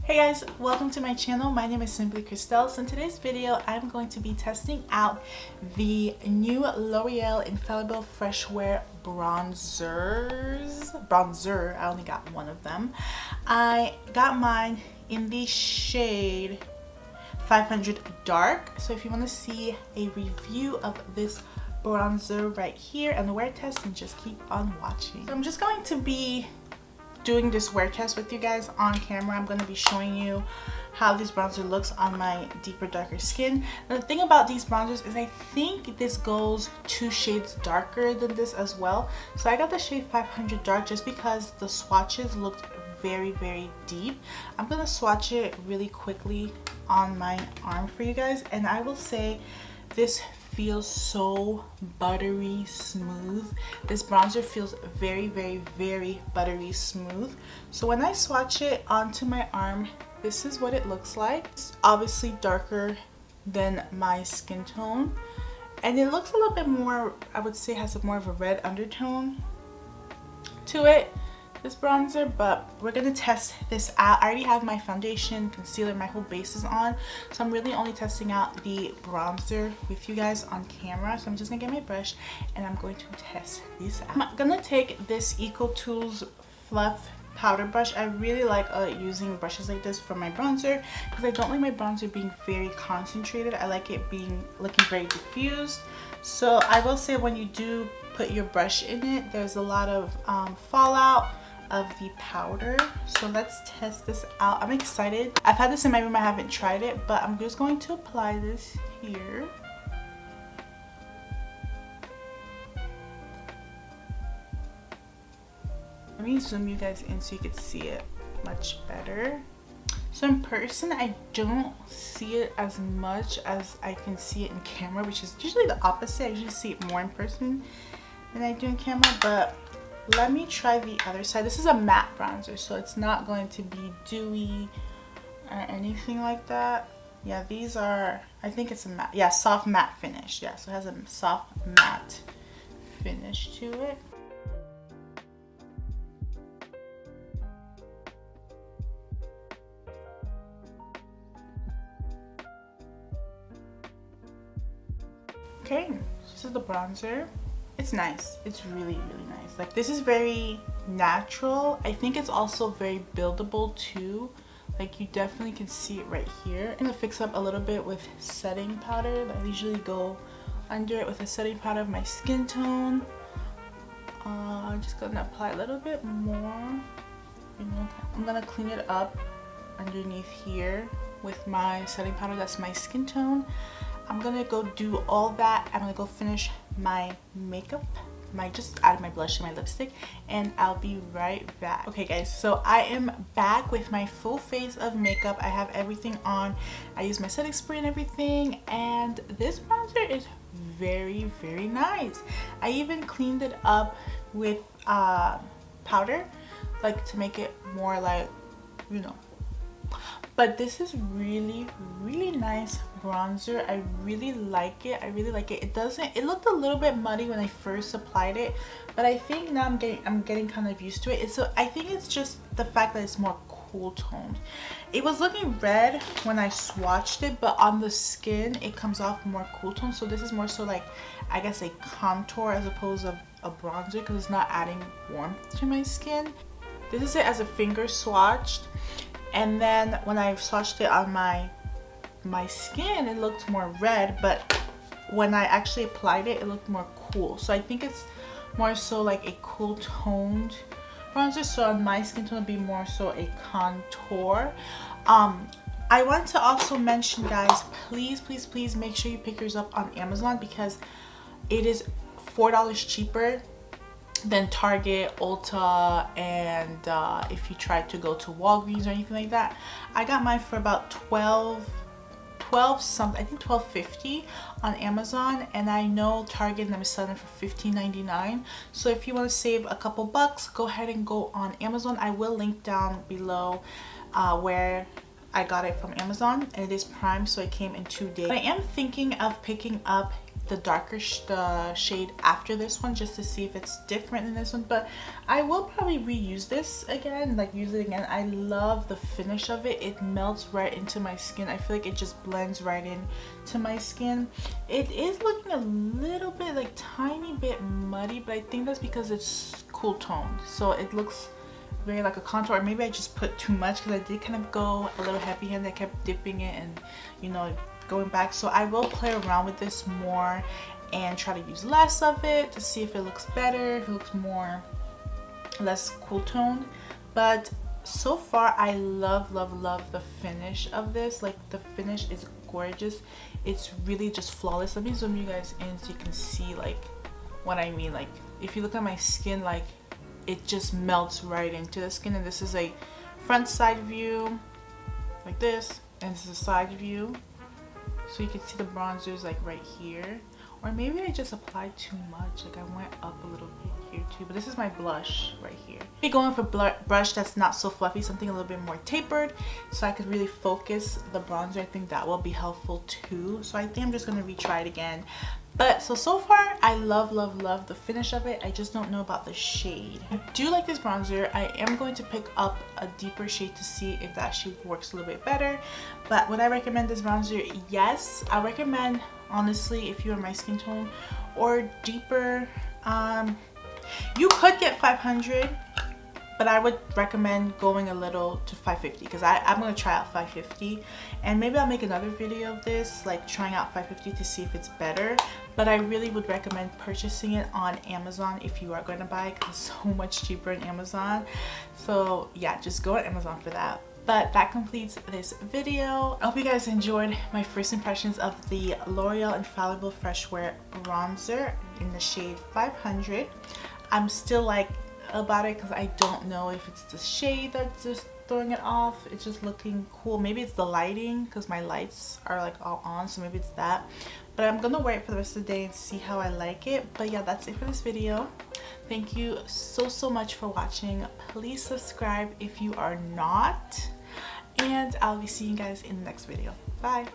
Hey guys, welcome to my channel. My name is Simplykrystelle. So in today's video, I'm going to be testing out the new L'Oreal Infallible Fresh Wear Bronzer. I only got one of them. I got mine in the shade 500 Dark. So if you want to see a review of this bronzer right here and the wear test, then just keep on watching. So I'm just going to be doing this wear test with you guys on camera. I'm going to be showing you how this bronzer looks on my deeper, darker skin. And the thing about these bronzers is I think this goes 2 shades darker than this as well. So I got the shade 500 Dark just because the swatches looked very, very deep. I'm going to swatch it really quickly on my arm for you guys, and I will say this feels so buttery smooth. This bronzer feels very, very, very buttery smooth. So when I swatch it onto my arm, this is what it looks like. It's obviously darker than my skin tone, and it looks a little bit more, I would say, has more of a red undertone to it, this bronzer. But we're gonna test this out. I already have my foundation, concealer, my whole base is on, so I'm really only testing out the bronzer with you guys on camera. So I'm just gonna get my brush and I'm going to test this out. I'm gonna take this EcoTools Fluff powder brush. I really like using brushes like this for my bronzer because I don't like my bronzer being very concentrated. I like it looking very diffused. So I will say when you do put your brush in it, there's a lot of fallout of the powder. So let's test this out. I'm excited. I've had this in my room, I haven't tried it, but I'm just going to apply this here. Let me zoom you guys in so you can see it much better. So in person, I don't see it as much as I can see it in camera, which is usually the opposite. I usually see it more in person than I do in camera, but let me try the other side. This is a matte bronzer, so it's not going to be dewy or anything like that. Yeah, these are, I think it's a matte, yeah, soft matte finish. Yeah, so it has a soft matte finish to it. Okay, this is the bronzer. It's nice. It's really, really nice. Like, this is very natural. I think it's also very buildable too. Like, you definitely can see it right here. I'm gonna fix up a little bit with setting powder. I usually go under it with a setting powder of my skin tone. I'm just gonna apply a little bit more. You know, I'm gonna clean it up underneath here with my setting powder. That's my skin tone. I'm gonna go do all that. I'm gonna go finish my makeup. Just add my blush and my lipstick, and I'll be right back. Okay guys, so I am back with my full face of makeup. I have everything on. I use my setting spray and everything, and this bronzer is very, very nice. I even cleaned it up with powder, like to make it more like, you know. But this is really, really nice bronzer. I really like it. I really like it. It looked a little bit muddy when I first applied it, but I think now I'm getting kind of used to it. I think it's just the fact that it's more cool toned. It was looking red when I swatched it, but on the skin it comes off more cool tone. So this is more so like, I guess, a contour as opposed to a bronzer, because it's not adding warmth to my skin. This is it as a finger swatched. And then when I swatched it on my skin, it looked more red, but when I actually applied it, it looked more cool. So I think it's more so like a cool toned bronzer. So on my skin tone, it'll be more so a contour. I want to also mention, guys, please, please, please make sure you pick yours up on Amazon, because it is $4 cheaper than Target, Ulta, and if you try to go to Walgreens or anything like that. I got mine for about $12 something, I think $12.50 on Amazon, and I know Target and I'm selling it for $15.99. So if you want to save a couple bucks, go ahead and go on Amazon. I will link down below where I got it from Amazon, and it is Prime, so it came in 2 days. I am thinking of picking up the darker the shade after this one, just to see if it's different than this one. But I will probably reuse this again, like use it again. I love the finish of it. It melts right into my skin. I feel like it just blends right in to my skin. It is looking a little bit, like tiny bit muddy, but I think that's because it's cool toned, so it looks very like a contour. Or maybe I just put too much, because I did kind of go a little heavy handed. I kept dipping it and, you know, going back. So I will play around with this more and try to use less of it to see if it looks better, if it looks more less cool toned. But so far I love the finish of this. Like the finish is gorgeous. It's really just flawless. Let me zoom you guys in so you can see like what I mean. Like if you look at my skin, like it just melts right into the skin. And this is a front side view like this, and this is a side view, so you can see the bronzers like right here. Or maybe I just applied too much, like I went up a little bit here too. But this is my blush right here. Be going for brush that's not so fluffy, something a little bit more tapered, so I could really focus the bronzer. I think that will be helpful too. So I think I'm just gonna retry it again. But so far I love the finish of it. I just don't know about the shade. I do like this bronzer. I am going to pick up a deeper shade to see if that shade works a little bit better. But would I recommend this bronzer? Yes, I recommend, honestly, if you're my skin tone or deeper. You could get 500, but I would recommend going a little to 550, because I'm going to try out 550, and maybe I'll make another video of this, like trying out 550 to see if it's better. But I really would recommend purchasing it on Amazon if you are going to buy it, because it's so much cheaper in Amazon. So yeah, just go on Amazon for that. But that completes this video. I hope you guys enjoyed my first impressions of the L'Oreal Infallible Fresh Wear Bronzer in the shade 500. I'm still like about it, because I don't know if it's the shade that's just throwing it off. It's just looking cool. Maybe it's the lighting, because my lights are like all on, so maybe it's that. But I'm gonna wear it for the rest of the day and see how I like it. But yeah, that's it for this video. Thank you so much for watching. Please subscribe if you are not, and I'll be seeing you guys in the next video. Bye.